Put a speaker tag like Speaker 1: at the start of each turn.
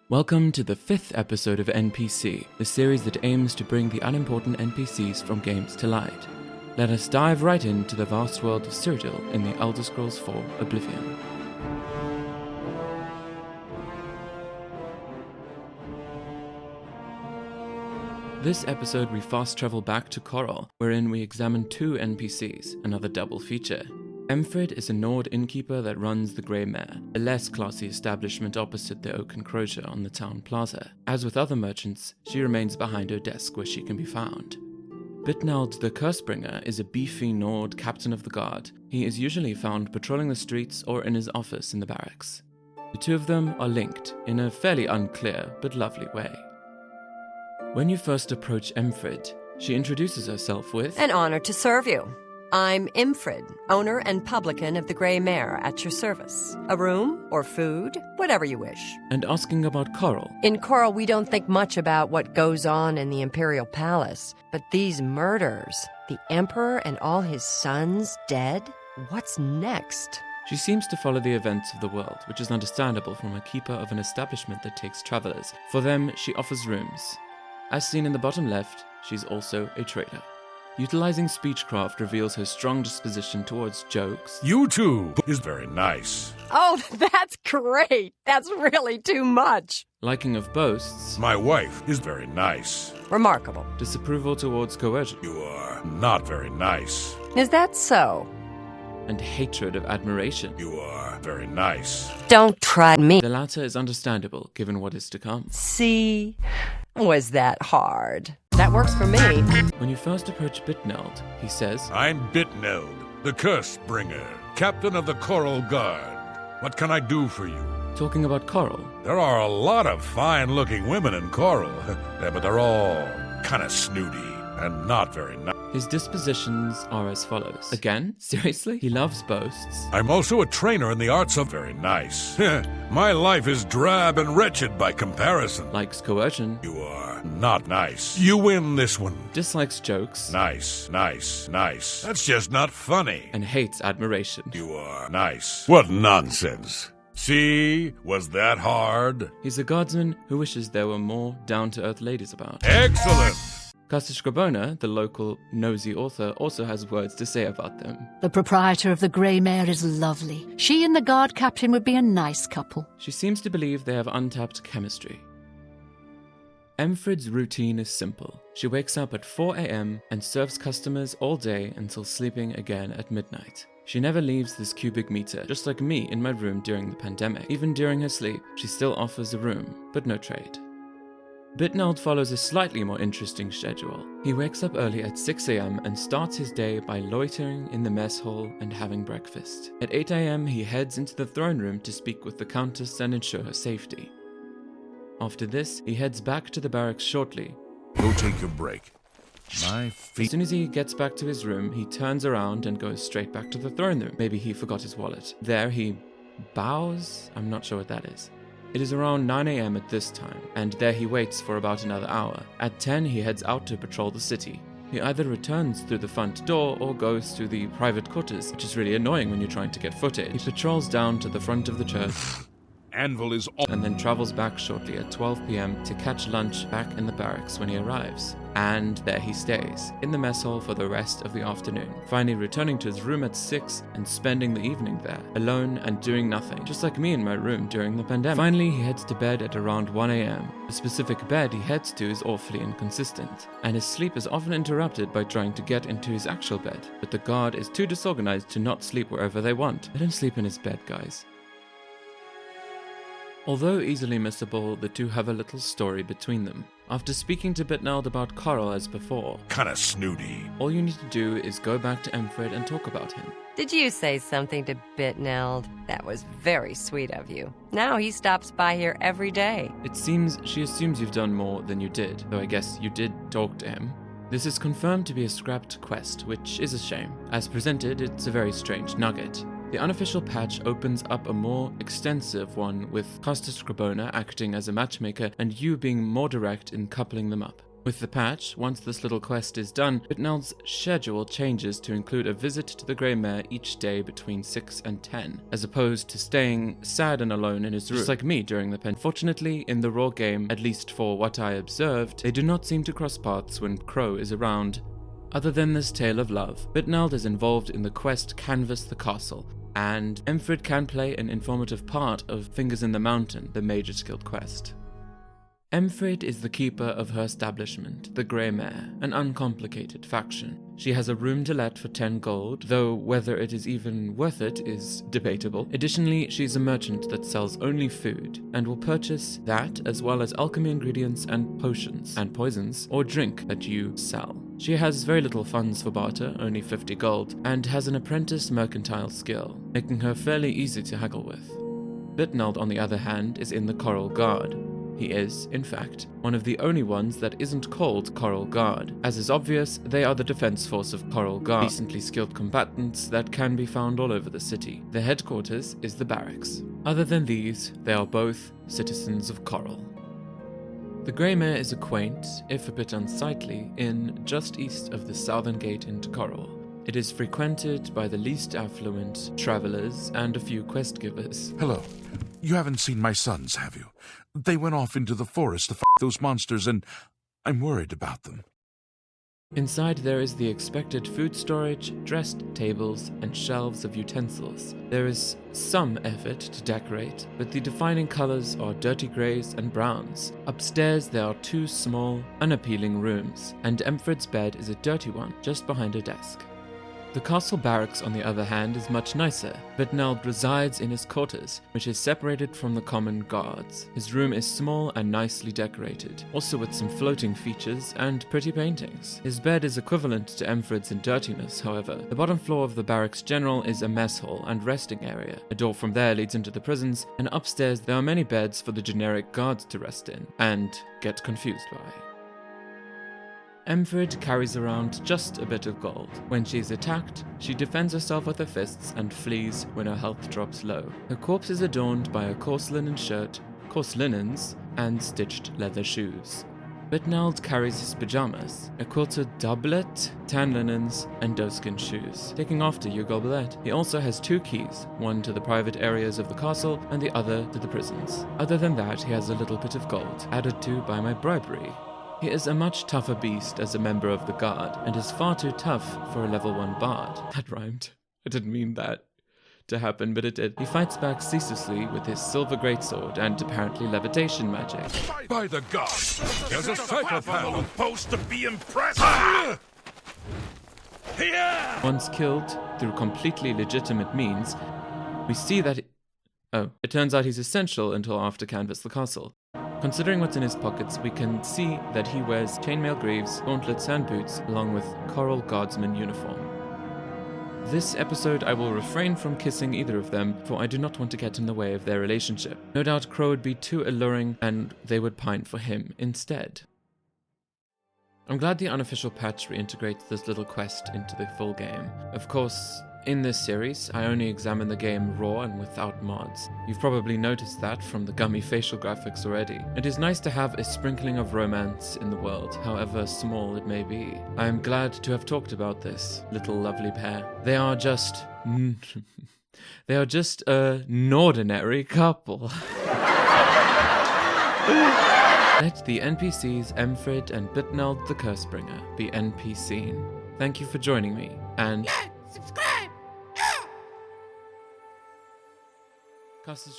Speaker 1: Welcome to the 5th episode of NPC, the series that aims to bring the unimportant NPCs from games to light. Let us dive right into the vast world of Cyrodiil in the Elder Scrolls IV Oblivion. This episode we fast travel back to Corel, wherein we examine 2 NPCs, another double feature. Emfred is a Nord innkeeper that runs the Grey Mare, a less classy establishment opposite the Oak Enclosure on the town plaza. As with other merchants, she remains behind her desk where she can be found. Bitneld the Cursebringer is a beefy Nord captain of the guard. He is usually found patrolling the streets or in his office in the barracks. The two of them are linked in a fairly unclear but lovely way. When you first approach Emfred, she introduces herself with,
Speaker 2: "An honor to serve you. I'm Imfred, owner and publican of the Grey Mare, at your service. A room or food, whatever you wish."
Speaker 1: and asking about Corel.
Speaker 2: In Corel, we don't think much about what goes on in the Imperial Palace, but these murders, the Emperor and all his sons dead, what's next?
Speaker 1: She seems to follow the events of the world, which is understandable from a keeper of an establishment that takes travelers. For them, she offers rooms. As seen in the bottom left, she's also a trader. Utilizing speechcraft reveals her strong disposition towards jokes.
Speaker 3: You too is very nice.
Speaker 2: Oh, that's great! That's really too much!
Speaker 1: Liking of boasts.
Speaker 3: My wife is very nice.
Speaker 2: Remarkable.
Speaker 1: Disapproval towards coercion.
Speaker 3: You are not very nice.
Speaker 2: Is that so?
Speaker 1: And hatred of admiration.
Speaker 3: You are very nice.
Speaker 2: Don't try me.
Speaker 1: The latter is understandable, given what is to come.
Speaker 2: See? Was that hard? That works for me.
Speaker 1: When you first approach Bittneld, he says,
Speaker 3: I'm Bittneld the Cursebringer, captain of the Coral Guard. What can I do for you?
Speaker 1: talking about Corel.
Speaker 3: There are a lot of fine-looking women in Coral, but they're all kind of snooty and not very nice.
Speaker 1: His dispositions are as follows. Again? Seriously? He loves boasts.
Speaker 3: I'm also a trainer in the arts of very nice. My life is drab and wretched by comparison.
Speaker 1: Likes coercion.
Speaker 3: You are not nice. You win this one.
Speaker 1: Dislikes jokes.
Speaker 3: Nice. That's just not funny.
Speaker 1: And hates admiration.
Speaker 3: You are nice. What nonsense. See? Was that hard?
Speaker 1: He's a guardsman who wishes there were more down-to-earth ladies about.
Speaker 3: Excellent!
Speaker 1: Skrybona, the local nosy author, also has words to say about them.
Speaker 4: The proprietor of the Grey Mare is lovely. She and the guard captain would be a nice couple.
Speaker 1: She seems to believe they have untapped chemistry. Emfred's routine is simple. She wakes up at 4 a.m. and serves customers all day until sleeping again at midnight. She never leaves this cubic meter, just like me in my room during the pandemic. Even during her sleep, she still offers a room, but no trade. Bittneld follows a slightly more interesting schedule. He wakes up early at 6 a.m. and starts his day by loitering in the mess hall and having breakfast. At 8 a.m. he heads into the throne room to speak with the Countess and ensure her safety. After this, he heads back to the barracks shortly.
Speaker 3: Go take your break. My
Speaker 1: As
Speaker 3: feet.
Speaker 1: soon as he gets back to his room, he turns around and goes straight back to the throne room. Maybe he forgot his wallet. There he bows? I'm not sure what that is. It is around 9 a.m. at this time, and there he waits for about another hour. At 10, he heads out to patrol the city. He either returns through the front door or goes to the private quarters, which is really annoying when you're trying to get footage. He patrols down to the front of the church,
Speaker 3: Anvil is on.
Speaker 1: and then travels back shortly at 12 p.m. to catch lunch back in the barracks when he arrives. And there he stays, in the mess hall for the rest of the afternoon, finally returning to his room at 6 and spending the evening there, alone and doing nothing, just like me in my room during the pandemic. Finally, he heads to bed at around 1 a.m. The specific bed he heads to is awfully inconsistent, and his sleep is often interrupted by trying to get into his actual bed, but the guard is too disorganized to not sleep wherever they want. Let him sleep in his bed, guys. Although easily missable, the two have a little story between them. After speaking to Bittneld about Corel as before,
Speaker 3: Kind of snooty.
Speaker 1: all you need to do is go back to Emfred and talk about him.
Speaker 2: Did you say something to Bittneld? That was very sweet of you. Now he stops by here every day.
Speaker 1: It seems she assumes you've done more than you did, though I guess you did talk to him. This is confirmed to be a scrapped quest, which is a shame. As presented, it's a very strange nugget. The unofficial patch opens up a more extensive one with Skrybona acting as a matchmaker and you being more direct in coupling them up. With the patch, once this little quest is done, Bittneld's schedule changes to include a visit to the Grey Mare each day between 6 and 10, as opposed to staying sad and alone in his room, just like me during the pen. Fortunately, in the raw game, at least for what I observed, they do not seem to cross paths when Crow is around. Other than this tale of love, Bittneld is involved in the quest Canvass the Castle, and Emfred can play an informative part of Fingers in the Mountain, the major skilled quest. Emfrid is the keeper of her establishment, the Grey Mare, an uncomplicated faction. She has a room to let for 10 gold, though whether it is even worth it is debatable. Additionally, she's a merchant that sells only food, and will purchase that as well as alchemy ingredients and potions, and poisons, or drink that you sell. She has very little funds for barter, only 50 gold, and has an apprentice mercantile skill, making her fairly easy to haggle with. Bittneld, on the other hand, is in the Coral Guard. He is, in fact, one of the only ones that isn't called Coral Guard. As is obvious, they are the defense force of Coral Guard, decently skilled combatants that can be found all over the city. Their headquarters is the barracks. Other than these, they are both citizens of Coral. The Grey Mare is a quaint, if a bit unsightly, inn just east of the southern gate into Coral. It is frequented by the least affluent travelers and a few quest givers.
Speaker 3: Hello. You haven't seen my sons, have you? They went off into the forest to fight those monsters, and I'm worried about them.
Speaker 1: Inside there is the expected food storage, dressed tables, and shelves of utensils. There is some effort to decorate, but the defining colors are dirty grays and browns. Upstairs there are 2 small, unappealing rooms, and Emfred's bed is a dirty one just behind her desk. The castle barracks, on the other hand, is much nicer. Bittneld resides in his quarters, which is separated from the common guards. His room is small and nicely decorated, also with some floating features and pretty paintings. His bed is equivalent to Emfred's in dirtiness, however. The bottom floor of the barracks general is a mess hall and resting area. A door from there leads into the prisons, and upstairs there are many beds for the generic guards to rest in, and get confused by. Emfred carries around just a bit of gold. When she is attacked, she defends herself with her fists and flees when her health drops low. Her corpse is adorned by a coarse linen shirt, coarse linens, and stitched leather shoes. Bittneld carries his pajamas, a quilted doublet, tan linens, and doeskin shoes, taking after your goblet. He also has 2 keys, one to the private areas of the castle and the other to the prisons. Other than that, he has a little bit of gold, added to by my bribery. He is a much tougher beast as a member of the guard, and is far too tough for a level 1 bard. That rhymed. I didn't mean that to happen, but it did. He fights back ceaselessly with his silver greatsword and apparently levitation magic.
Speaker 3: By the gods! There's a psychopath supposed to be impressed! Here!
Speaker 1: Once killed through completely legitimate means, we see that it turns out he's essential until after Canvass the Castle. Considering what's in his pockets, we can see that he wears chainmail greaves, gauntlets, and boots, along with Coral Guardsman uniform. This episode I will refrain from kissing either of them, for I do not want to get in the way of their relationship. No doubt Crow would be too alluring, and they would pine for him instead. I'm glad the unofficial patch reintegrates this little quest into the full game. Of course, in this series, I only examine the game raw and without mods. You've probably noticed that from the gummy facial graphics already. It is nice to have a sprinkling of romance in the world, however small it may be. I am glad to have talked about this little lovely pair. They are just an ordinary couple. Let the NPCs Emfrid and Bitneld the Cursebringer be NPC'd. Thank you for joining me, and
Speaker 5: Subscribe!
Speaker 1: Cast as